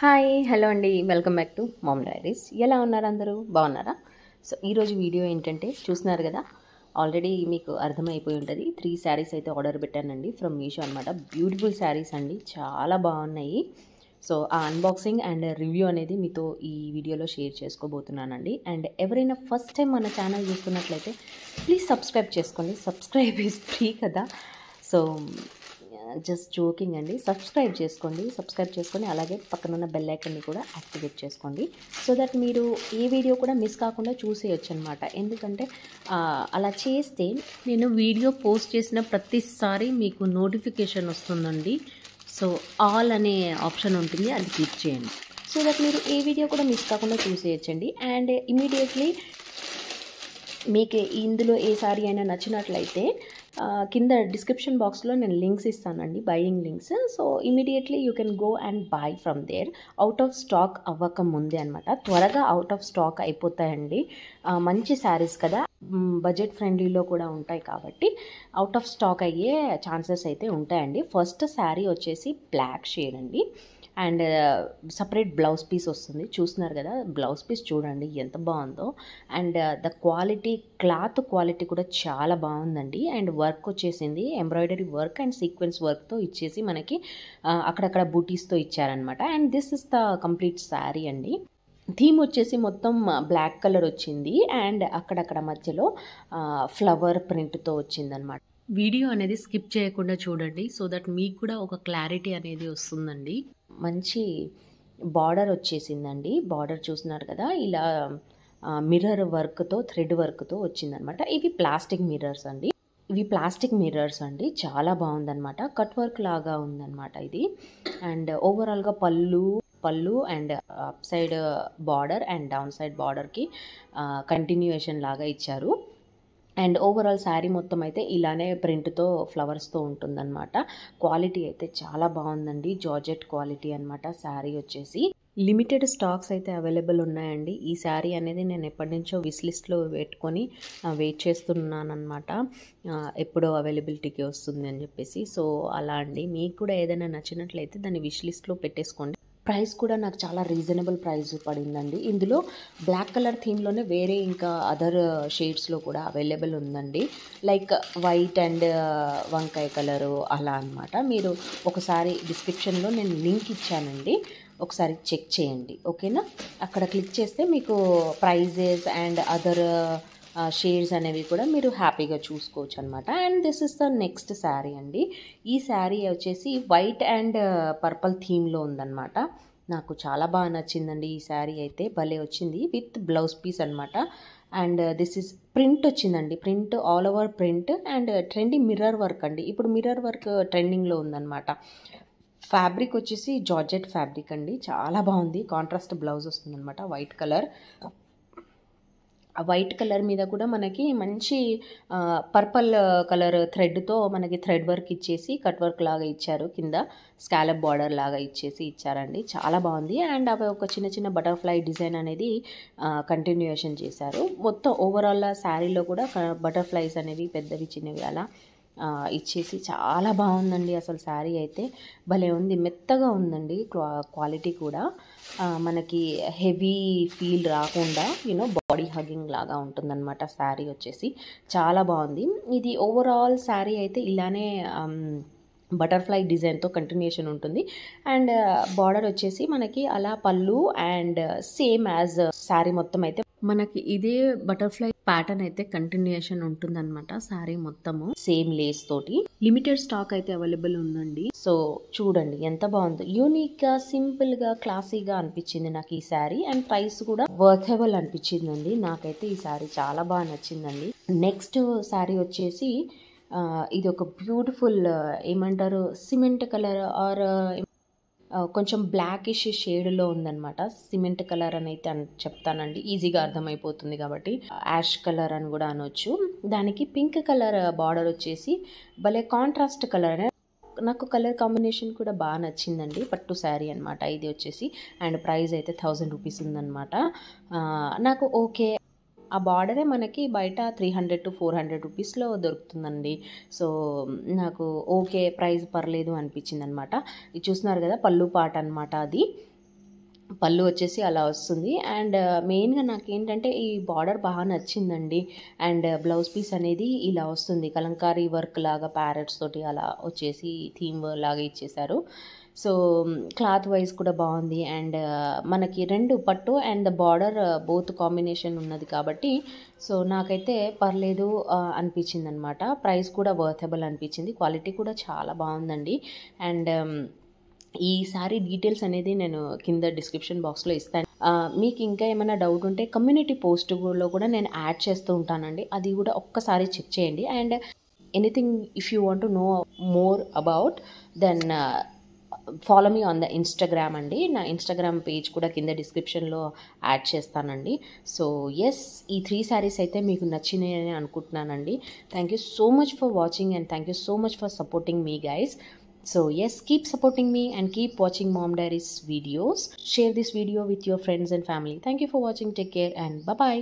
Hi hello అండి, welcome back to mom diaries. ఎలా ఉన్నారు అందరూ? బాగున్నారా? సో ఈరోజు వీడియో ఏంటంటే చూస్తున్నారు కదా, ఆల్రెడీ మీకు అర్థమైపోయి ఉంటుంది. 3 శారీస్ అయితే ఆర్డర్ పెట్టానండి ఫ్రమ్ మీషో అనమాట. బ్యూటిఫుల్ శారీస్ అండి, చాలా బాగున్నాయి. సో ఆ అన్బాక్సింగ్ అండ్ రివ్యూ అనేది మీతో ఈ వీడియోలో షేర్ చేసుకోబోతున్నానండి. అండ్ ఎవరైనా ఫస్ట్ టైం మన ఛానల్ చూస్తున్నట్లయితే ప్లీజ్ సబ్స్క్రైబ్ చేసుకోండి. సబ్స్క్రైబ్ ఈజ్ ఫ్రీ కదా. సో జస్ట్ జోకింగ్ అండి. సబ్స్క్రైబ్ చేసుకొని అలాగే పక్కనున్న బెల్ ఐకాన్ని కూడా యాక్టివేట్ చేసుకోండి. సో దట్ మీరు ఏ వీడియో కూడా మిస్ కాకుండా చూసేయచ్చు అనమాట. ఎందుకంటే అలా చేస్తే నేను వీడియో పోస్ట్ చేసిన ప్రతిసారి మీకు నోటిఫికేషన్ వస్తుందండి. సో ఆల్ అనే ఆప్షన్ ఉంటుంది, అది క్లిక్ చేయండి. సో దట్ మీరు ఏ వీడియో కూడా మిస్ కాకుండా చూసేయచ్చండి. అండ్ ఇమీడియట్లీ మీకు ఇందులో ఏ సారీ అయినా నచ్చినట్లయితే కింద డిస్క్రిప్షన్ బాక్స్లో నేను లింక్స్ ఇస్తానండి, buying links. So immediately you can go and buy from there. Out of stock అవ్వక ముందే అనమాట. త్వరగా అవుట్ ఆఫ్ స్టాక్ అయిపోతాయండి. మంచి శారీస్ కదా, బడ్జెట్ ఫ్రెండ్లీలో కూడా ఉంటాయి కాబట్టి అవుట్ ఆఫ్ స్టాక్ అయ్యే ఛాన్సెస్ అయితే ఉంటాయండి. ఫస్ట్ శారీ వచ్చేసి బ్లాక్ షేడ్ అండి. అండ్ సపరేట్ బ్లౌజ్ పీస్ వస్తుంది. చూస్తున్నారు కదా, బ్లౌజ్ పీస్ చూడండి ఎంత బాగుందో. And the quality, cloth quality కూడా చాలా బాగుందండి. అండ్ వర్క్ వచ్చేసింది, ఎంబ్రాయిడరీ వర్క్ అండ్ సీక్వెన్స్ వర్క్తో ఇచ్చేసి మనకి అక్కడక్కడ బూటీస్తో ఇచ్చారనమాట. And this is the complete sari అండి. థీమ్ వచ్చేసి మొత్తం బ్లాక్ కలర్ వచ్చింది అండ్ అక్కడక్కడ మధ్యలో ఫ్లవర్ ప్రింట్తో వచ్చిందనమాట. వీడియో అనేది స్కిప్ చేయకుండా చూడండి, సో దట్ మీకు కూడా ఒక క్లారిటీ అనేది వస్తుందండి. మంచి బార్డర్ వచ్చేసిందండి. బార్డర్ చూస్తున్నారు కదా, ఇలా మిర్రర్ వర్క్తో, థ్రెడ్ వర్క్తో వచ్చిందనమాట. ఇవి ప్లాస్టిక్ మిర్రర్స్ అండి. చాలా బాగుందనమాట. కట్ వర్క్ లాగా ఉందన్నమాట ఇది. అండ్ ఓవరాల్గా పళ్ళు and up side border and down side బార్డర్కి కంటిన్యూయేషన్ లాగా ఇచ్చారు. అండ్ ఓవరాల్ శారీ మొత్తం అయితే ఇలానే ప్రింట్తో, ఫ్లవర్స్తో ఉంటుందన్నమాట. క్వాలిటీ అయితే చాలా బాగుందండి, జార్జెట్ క్వాలిటీ అనమాట. శారీ వచ్చేసి లిమిటెడ్ స్టాక్స్ అయితే అవైలబుల్ ఉన్నాయండి. ఈ శారీ అనేది నేను ఎప్పటి నుంచో విష్ లిస్ట్లో పెట్టుకొని వెయిట్ చేస్తున్నాను అనమాట, ఎప్పుడో అవైలబిలిటీకి వస్తుంది అని చెప్పేసి. సో అలా అండి, మీకు కూడా ఏదైనా నచ్చినట్లయితే దాన్ని విష్ లిస్ట్లో పెట్టేసుకోండి. ప్రైస్ కూడా నాకు చాలా రీజనబుల్ ప్రైస్ పడిందండి. ఇందులో బ్లాక్ కలర్ థీమ్లోనే వేరే ఇంకా అదర్ షేడ్స్లో కూడా అవైలబుల్ ఉందండి. లైక్ వైట్ అండ్ వంకాయ కలరు అలా అనమాట. మీరు ఒకసారి డిస్క్రిప్షన్లో నేను లింక్ ఇచ్చానండి, ఒకసారి చెక్ చేయండి, ఓకేనా. అక్కడ క్లిక్ చేస్తే మీకు ప్రైజెస్ అండ్ అదర్ షేడ్స్ అనేవి కూడా మీరు హ్యాపీగా చూసుకోవచ్చు అనమాట. And this is the next sari అండి. ఈ శారీ వచ్చేసి వైట్ అండ్ పర్పుల్ థీమ్లో ఉందన్నమాట. నాకు చాలా బాగా నచ్చిందండి ఈ శారీ అయితే, భలే వచ్చింది విత్ బ్లౌజ్ పీస్ అనమాట. అండ్ దిస్ ఇస్ ప్రింట్ వచ్చిందండి, print all over print and trending mirror work అండి. ఇప్పుడు మిర్రర్ వర్క్ ట్రెండింగ్లో ఉందన్నమాట. ఫ్యాబ్రిక్ వచ్చేసి జార్జెట్ ఫ్యాబ్రిక్ అండి, చాలా బాగుంది. కాంట్రాస్ట్ బ్లౌజ్ వస్తుందన్నమాట, వైట్ కలర్. ఆ వైట్ కలర్ మీద కూడా మనకి మంచి పర్పుల్ కలర్ థ్రెడ్తో మనకి థ్రెడ్ వర్క్ ఇచ్చేసి కట్ వర్క్ లాగా ఇచ్చారు. కింద స్కాలప్ బార్డర్ లాగా ఇచ్చారండి, చాలా బాగుంది. అండ్ అవి ఒక చిన్న చిన్న బటర్ఫ్లై డిజైన్ అనేది కంటిన్యూయేషన్ చేశారు. మొత్తం ఓవరాల్ శారీలో కూడా బటర్ఫ్లైస్ అనేవి పెద్దవి చిన్నవి అలా ఇచ్చేసి చాలా బాగుందండి. అసలు శారీ అయితే భలే ఉంది, మెత్తగా ఉందండి. క్వాలిటీ కూడా మనకి హెవీ ఫీల్ రాకుండా బాడీ హగ్గింగ్ లాగా ఉంటుందన్నమాట. శారీ వచ్చేసి చాలా బాగుంది. ఇది ఓవరాల్ శారీ అయితే ఇలానే బటర్ఫ్లై డిజైన్తో కంటిన్యూషన్ ఉంటుంది. అండ్ బార్డర్ వచ్చేసి మనకి అలా పళ్ళు అండ్ సేమ్ యాజ్ శారీ మొత్తం అయితే మనకి ఇదే బటర్ఫ్లై ప్యాటర్న్ అయితే కంటిన్యూషన్ ఉంటుందన్నమాట. శారీ మొత్తము సేమ్ లేస్ తోటి. లిమిటెడ్ స్టాక్ అయితే అవైలబుల్ ఉందండి. సో చూడండి ఎంత బాగుందో, యూనిక్ గా, సింపుల్ గా, క్లాసీగా అనిపించింది నాకు ఈ శారీ. అండ్ ప్రైస్ కూడా వర్తబుల్ అనిపించిందండి. నాకైతే ఈ శారీ చాలా బాగా నచ్చిందండి. నెక్స్ట్ శారీ వచ్చేసి ఇది ఒక బ్యూటిఫుల్ ఏమంటారు, సిమెంట్ కలర్ ఆర్ కొంచెం బ్లాకిష్ షేడ్లో ఉందన్నమాట. సిమెంట్ కలర్ అని అయితే చెప్తానండి, ఈజీగా అర్థమైపోతుంది కాబట్టి. యాష్ కలర్ అని కూడా అనొచ్చు. దానికి పింక్ కలర్ బార్డర్ వచ్చేసి భలే కాంట్రాస్ట్ కలర్. నాకు కలర్ కాంబినేషన్ కూడా బాగా నచ్చిందండి. పట్టు శారీ అనమాట ఇది వచ్చేసి. అండ్ ప్రైస్ అయితే 1000 రూపీస్ ఉందన్నమాట. నాకు ఓకే, ఆ బార్డరే మనకి బయట 300 to 400 రూపీస్లో దొరుకుతుందండి. సో నాకు ఓకే, ప్రైస్ పర్లేదు అనిపించింది అనమాట. ఇది చూస్తున్నారు కదా, పళ్ళు పాట అనమాట అది. పళ్ళు వచ్చేసి అలా వస్తుంది. అండ్ మెయిన్గా నాకేంటంటే ఈ బార్డర్ బాగా నచ్చిందండి. అండ్ బ్లౌజ్ పీస్ అనేది ఇలా వస్తుంది, కలంకారీ వర్క్ లాగా ప్యారెట్స్ తోటి అలా వచ్చేసి థీమ్ లాగా ఇచ్చేసారు. సో క్లాత్ వైజ్ కూడా బాగుంది. అండ్ మనకి రెండు పట్టు అండ్ బార్డర్ బోత్ కాంబినేషన్ ఉన్నది కాబట్టి సో నాకైతే పర్లేదు అనిపించింది అనమాట. ప్రైస్ కూడా వర్తబుల్ అనిపించింది, క్వాలిటీ కూడా చాలా బాగుందండి. అండ్ ఈ సారీ డీటెయిల్స్ అనేది నేను కింద డిస్క్రిప్షన్ బాక్స్లో ఇస్తాను. మీకు ఇంకా ఏమైనా డౌట్ ఉంటే కమ్యూనిటీ పోస్ట్లో కూడా నేను యాడ్ చేస్తూ ఉంటానండి, అది కూడా ఒక్కసారి చెక్ చేయండి. And anything if you want to know more about then follow me on the Instagram అండి. నా ఇన్స్టాగ్రామ్ పేజ్ కూడా కింద డిస్క్రిప్షన్లో యాడ్ చేస్తానండి. సో ఎస్, ఈ 3 శారీస్ అయితే మీకు నచ్చినాయని అనుకుంటున్నానండి. Thank you so much for watching and thank you so much for supporting me guys. So yes, keep supporting me and keep watching Mom Diaries videos. Share this video with your friends and family. Thank you for watching. Take care and bye bye.